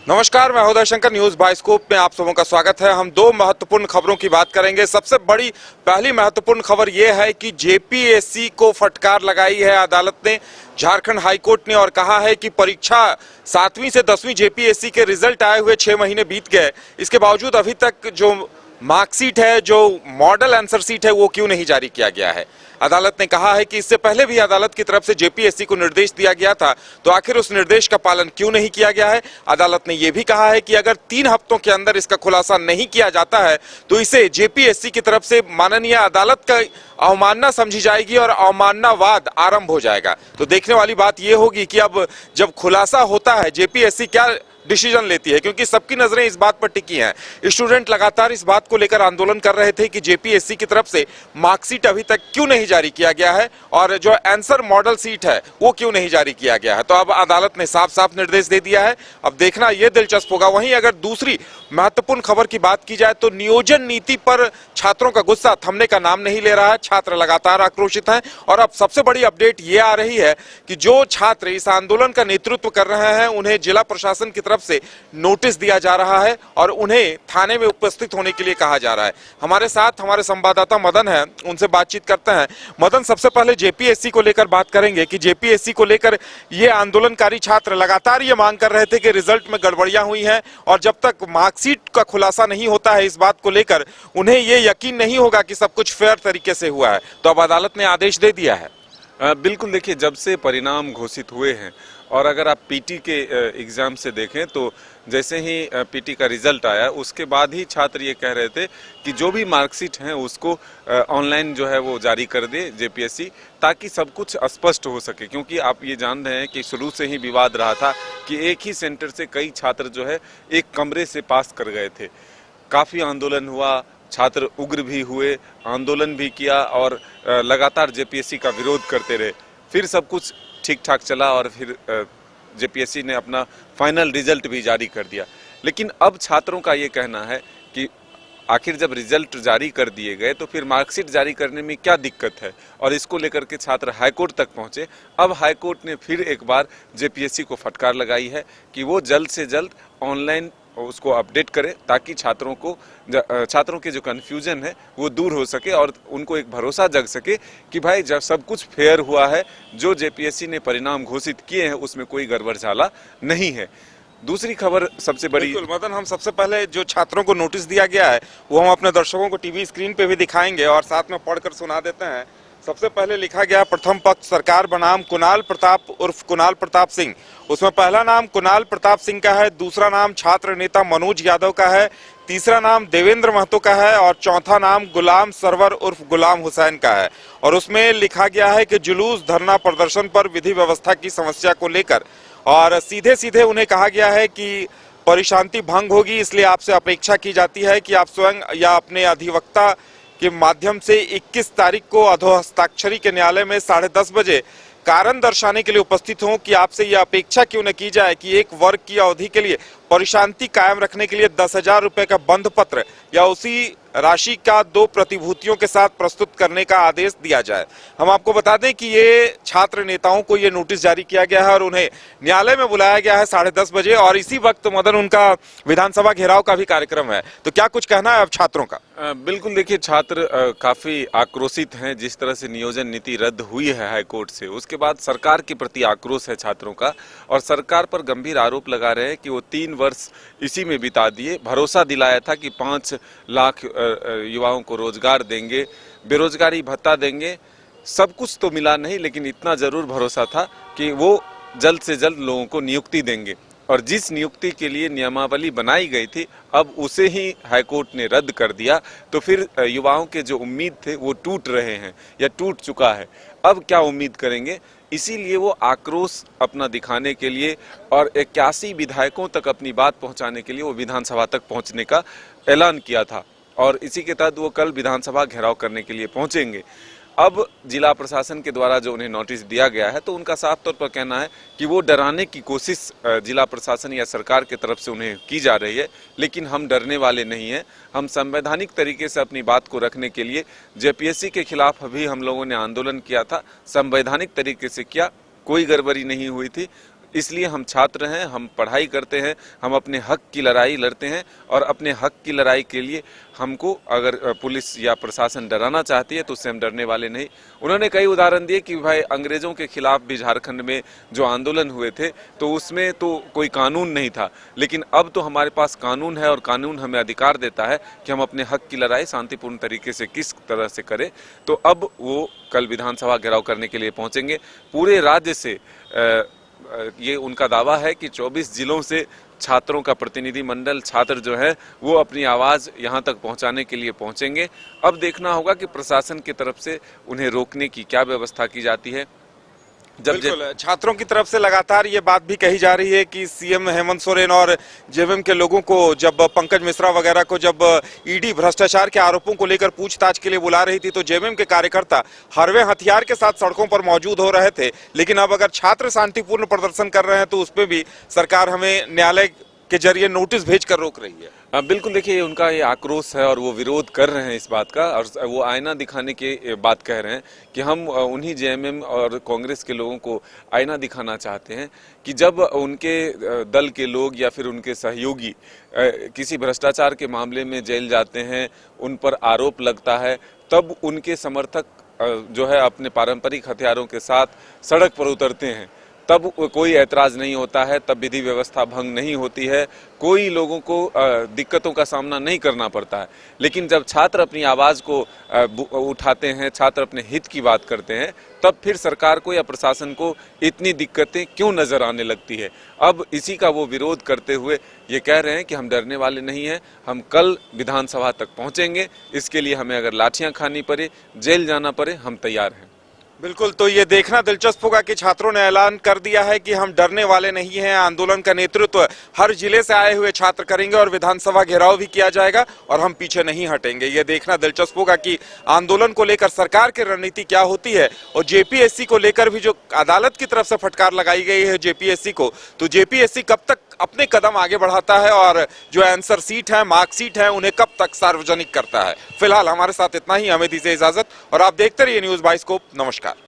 नमस्कार, मैं Uday Shankar. News bioscope में आप सबों का स्वागत है। हम दो महत्वपूर्ण खबरों की बात करेंगे। सबसे बड़ी पहली महत्वपूर्ण खबर यह है कि जेपीएससी को फटकार लगाई है अदालत ने, झारखंड हाईकोर्ट ने, और कहा है कि परीक्षा 7वीं से 10वीं जेपीएससी के रिजल्ट आए हुए 6 महीने बीत गए, इसके बावजूद अभी तक जो मार्कशीट है, जो मॉडल आंसर शीट है, वो क्यों नहीं जारी किया गया है। अदालत ने कहा है कि इससे पहले भी अदालत की तरफ से जेपीएससी को निर्देश दिया गया था, तो आखिर उस निर्देश का पालन क्यों नहीं किया गया है। अदालत ने यह भी कहा है कि अगर 3 हफ्तों के अंदर इसका खुलासा नहीं किया जाता है तो इसे जेपीएससी की तरफ से माननीय अदालत का अवमानना समझी जाएगी और अवमाननावाद आरंभ हो जाएगा। तो देखने वाली बात यह होगी कि अब जब खुलासा होता है जेपीएससी क्या डिसीजन लेती है, क्योंकि सबकी नजरें इस बात पर टिकी हैं। स्टूडेंट लगातार इस बात को लेकर आंदोलन कर रहे थे कि जेपीएससी की तरफ से मार्कशीट अभी तक क्यों नहीं जारी किया गया है और जो आंसर मॉडल सीट है वो क्यों नहीं जारी किया गया है। तो अब अदालत ने साफ साफ निर्देश दे दिया है। अब देखना यह दिलचस्प होगा। वहीं अगर दूसरी महत्वपूर्ण खबर की बात की जाए तो नियोजन नीति पर छात्रों का गुस्सा थमने का नाम नहीं ले रहा है। छात्र लगातार आक्रोशित हैं और अब सबसे बड़ी अपडेट ये आ रही है कि जो छात्र इस आंदोलन का नेतृत्व कर रहे हैं उन्हें जिला प्रशासन की तरफ से नोटिस दिया जा रहा है और उन्हें थाने में उपस्थित होने के लिए कहा जा रहा है। हमारे साथ हमारे संवाददाता मदन है, उनसे बातचीत करते हैं। मदन, सबसे पहले जेपीएससी को लेकर बात करेंगे कि जेपीएससी को लेकर ये आंदोलनकारी छात्र लगातार ये मांग कर रहे थे कि रिजल्ट में गड़बड़ियां हुई हैं और जब तक मार्कशीट का खुलासा नहीं होता है इस बात को लेकर उन्हें ये यकीन नहीं होगा कि सब कुछ फेयर तरीके से हुआ है। तो अब अदालत ने आदेश दे दिया है। बिल्कुल, देखिए, जब से परिणाम घोषित हुए हैं और अगर आप पीटी के एग्ज़ाम से देखें तो जैसे ही पीटी का रिजल्ट आया उसके बाद ही छात्र ये कह रहे थे कि जो भी मार्कशीट हैं उसको ऑनलाइन जो है वो जारी कर दे जेपीएससी, ताकि सब कुछ स्पष्ट हो सके। क्योंकि आप ये जान रहे हैं कि शुरू से ही विवाद रहा था कि एक ही सेंटर से कई छात्र जो है एक कमरे से पास कर गए थे। काफ़ी आंदोलन हुआ, छात्र उग्र भी हुए, आंदोलन भी किया और लगातार जेपीएससी का विरोध करते रहे। फिर सब कुछ ठीक ठाक चला और फिर जेपीएससी ने अपना फाइनल रिजल्ट भी जारी कर दिया। लेकिन अब छात्रों का ये कहना है कि आखिर जब रिजल्ट जारी कर दिए गए तो फिर मार्कशीट जारी करने में क्या दिक्कत है, और इसको लेकर के छात्र हाईकोर्ट तक पहुंचे। अब हाईकोर्ट ने फिर एक बार जेपीएससी को फटकार लगाई है कि वो जल्द से जल्द ऑनलाइन उसको अपडेट करें, ताकि छात्रों के जो कन्फ्यूजन है वो दूर हो सके और उनको एक भरोसा जग सके कि भाई जब सब कुछ फेयर हुआ है, जो जेपीएससी ने परिणाम घोषित किए हैं उसमें कोई गड़बड़ झाला नहीं है। दूसरी खबर सबसे बड़ी, मदन, हम सबसे पहले जो छात्रों को नोटिस दिया गया है वो हम अपने दर्शकों को टीवी स्क्रीन पे भी दिखाएंगे और साथ में पढ़कर सुना देते हैं। सबसे पहले लिखा गया प्रथम पक्ष सरकार बनाम कुणाल प्रताप उर्फ कुणाल प्रताप सिंह। उसमें पहला नाम कुणाल प्रताप सिंह का है, दूसरा नाम छात्र नेता मनोज यादव का है, तीसरा नाम देवेंद्र महतो का है और चौथा नाम गुलाम सरवर उर्फ गुलाम हुसैन का है। और उसमें लिखा गया है कि जुलूस, धरना प्रदर्शन पर विधि व्यवस्था की समस्या को लेकर, और सीधे सीधे उन्हें कहा गया है कि परिशांति भंग होगी, इसलिए आपसे अपेक्षा की जाती है कि आप स्वयं या अपने अधिवक्ता के माध्यम से 21 तारीख को अधोहस्ताक्षरी के न्यायालय में 10:30 बजे कारण दर्शाने के लिए उपस्थित हों कि आपसे यह अपेक्षा क्यों न की जाए कि एक वर्ग की अवधि के लिए परिशांति कायम रखने के लिए 10,000 रुपए का बंध पत्र या उसी राशि का 2 प्रतिभूतियों के साथ प्रस्तुत करने का आदेश दिया जाए। हम आपको बता दें कि ये छात्र नेताओं को ये नोटिस जारी किया गया है और उन्हें न्यायालय में बुलाया गया है 10:30 बजे, और इसी वक्त मदन उनका विधानसभा घेराव का भी कार्यक्रम है। तो क्या कुछ कहना है अब छात्रों का? बिल्कुल, देखिए, छात्र काफी आक्रोशित हैं जिस तरह से नियोजन नीति रद्द हुई है हाईकोर्ट से। उसके बाद सरकार के प्रति आक्रोश है छात्रों का और सरकार पर गंभीर आरोप लगा रहे हैं कि वो 3 वर्ष इसी में बिता दिए। भरोसा दिलाया था कि 5 लाख युवाओं को रोजगार देंगे, बेरोजगारी भत्ता देंगे। सब कुछ तो मिला नहीं, लेकिन इतना जरूर भरोसा था कि वो जल्द से जल्द लोगों को नियुक्ति देंगे। और जिस नियुक्ति के लिए नियमावली बनाई गई थी अब उसे ही हाईकोर्ट ने रद्द कर दिया। तो फिर युवाओं के जो उम्मीद थे वो टूट रहे हैं या टूट चुका है। अब क्या उम्मीद करेंगे? इसीलिए वो आक्रोश अपना दिखाने के लिए और 81 विधायकों तक अपनी बात पहुंचाने के लिए वो विधानसभा तक पहुंचने का ऐलान किया था और इसी के तहत वो कल विधानसभा घेराव करने के लिए पहुंचेंगे। अब जिला प्रशासन के द्वारा जो उन्हें नोटिस दिया गया है तो उनका साफ तौर पर कहना है कि वो डराने की कोशिश जिला प्रशासन या सरकार की तरफ से उन्हें की जा रही है, लेकिन हम डरने वाले नहीं हैं। हम संवैधानिक तरीके से अपनी बात को रखने के लिए जेपीएससी के खिलाफ भी हम लोगों ने आंदोलन किया था, संवैधानिक तरीके से किया, कोई गड़बड़ी नहीं हुई थी। इसलिए हम छात्र हैं, हम पढ़ाई करते हैं, हम अपने हक की लड़ाई लड़ते हैं और अपने हक की लड़ाई के लिए हमको अगर पुलिस या प्रशासन डराना चाहती है तो उससे हम डरने वाले नहीं। उन्होंने कई उदाहरण दिए कि भाई अंग्रेजों के खिलाफ भी झारखंड में जो आंदोलन हुए थे तो उसमें तो कोई कानून नहीं था, लेकिन अब तो हमारे पास कानून है और कानून हमें अधिकार देता है कि हम अपने हक की लड़ाई शांतिपूर्ण तरीके से किस तरह से करें। तो अब वो कल विधानसभा घेराव करने के लिए पहुंचेंगे। पूरे राज्य से ये उनका दावा है कि 24 जिलों से छात्रों का प्रतिनिधि मंडल, छात्र जो है वो अपनी आवाज़ यहाँ तक पहुँचाने के लिए पहुँचेंगे। अब देखना होगा कि प्रशासन की तरफ से उन्हें रोकने की क्या व्यवस्था की जाती है। बिल्कुल, छात्रों की तरफ से लगातार ये बात भी कही जा रही है कि सीएम हेमंत सोरेन और जेवीएम के लोगों को जब पंकज मिश्रा वगैरह को जब ईडी भ्रष्टाचार के आरोपों को लेकर पूछताछ के लिए बुला रही थी तो जेवीएम के कार्यकर्ता हरवे हथियार के साथ सड़कों पर मौजूद हो रहे थे, लेकिन अब अगर छात्र शांतिपूर्ण प्रदर्शन कर रहे हैं तो उसपे भी सरकार हमें न्यायालय के जरिए नोटिस भेजकर रोक रही है। बिल्कुल, देखिए उनका ये आक्रोश है और वो विरोध कर रहे हैं इस बात का, और वो आईना दिखाने की बात कह रहे हैं कि हम उन्हीं जेएमएम और कांग्रेस के लोगों को आईना दिखाना चाहते हैं कि जब उनके दल के लोग या फिर उनके सहयोगी किसी भ्रष्टाचार के मामले में जेल जाते हैं, उन पर आरोप लगता है, तब उनके समर्थक जो है अपने पारंपरिक हथियारों के साथ सड़क पर उतरते हैं, तब कोई ऐतराज नहीं होता है, तब विधि व्यवस्था भंग नहीं होती है, कोई लोगों को दिक्कतों का सामना नहीं करना पड़ता है। लेकिन जब छात्र अपनी आवाज़ को उठाते हैं, छात्र अपने हित की बात करते हैं, तब फिर सरकार को या प्रशासन को इतनी दिक्कतें क्यों नजर आने लगती है। अब इसी का वो विरोध करते हुए ये कह रहे हैं कि हम डरने वाले नहीं हैं, हम कल विधानसभा तक पहुंचेंगे, इसके लिए हमें अगर लाठियां खानी पड़े, जेल जाना पड़े, हम तैयार हैं। बिल्कुल, तो ये देखना दिलचस्प होगा कि छात्रों ने ऐलान कर दिया है कि हम डरने वाले नहीं हैं। आंदोलन का नेतृत्व हर जिले से आए हुए छात्र करेंगे और विधानसभा घेराव भी किया जाएगा और हम पीछे नहीं हटेंगे। ये देखना दिलचस्प होगा कि आंदोलन को लेकर सरकार की रणनीति क्या होती है। और जेपीएससी को लेकर भी जो अदालत की तरफ से फटकार लगाई गई है जेपीएससी को, तो जेपीएससी कब तक अपने कदम आगे बढ़ाता है और जो आंसर सीट है, मार्कशीट है, उन्हें कब तक सार्वजनिक करता है। फिलहाल हमारे साथ इतना ही, हमें दीजिए इजाजत और आप देखते रहिए न्यूज़ बाइस्कोप। नमस्कार।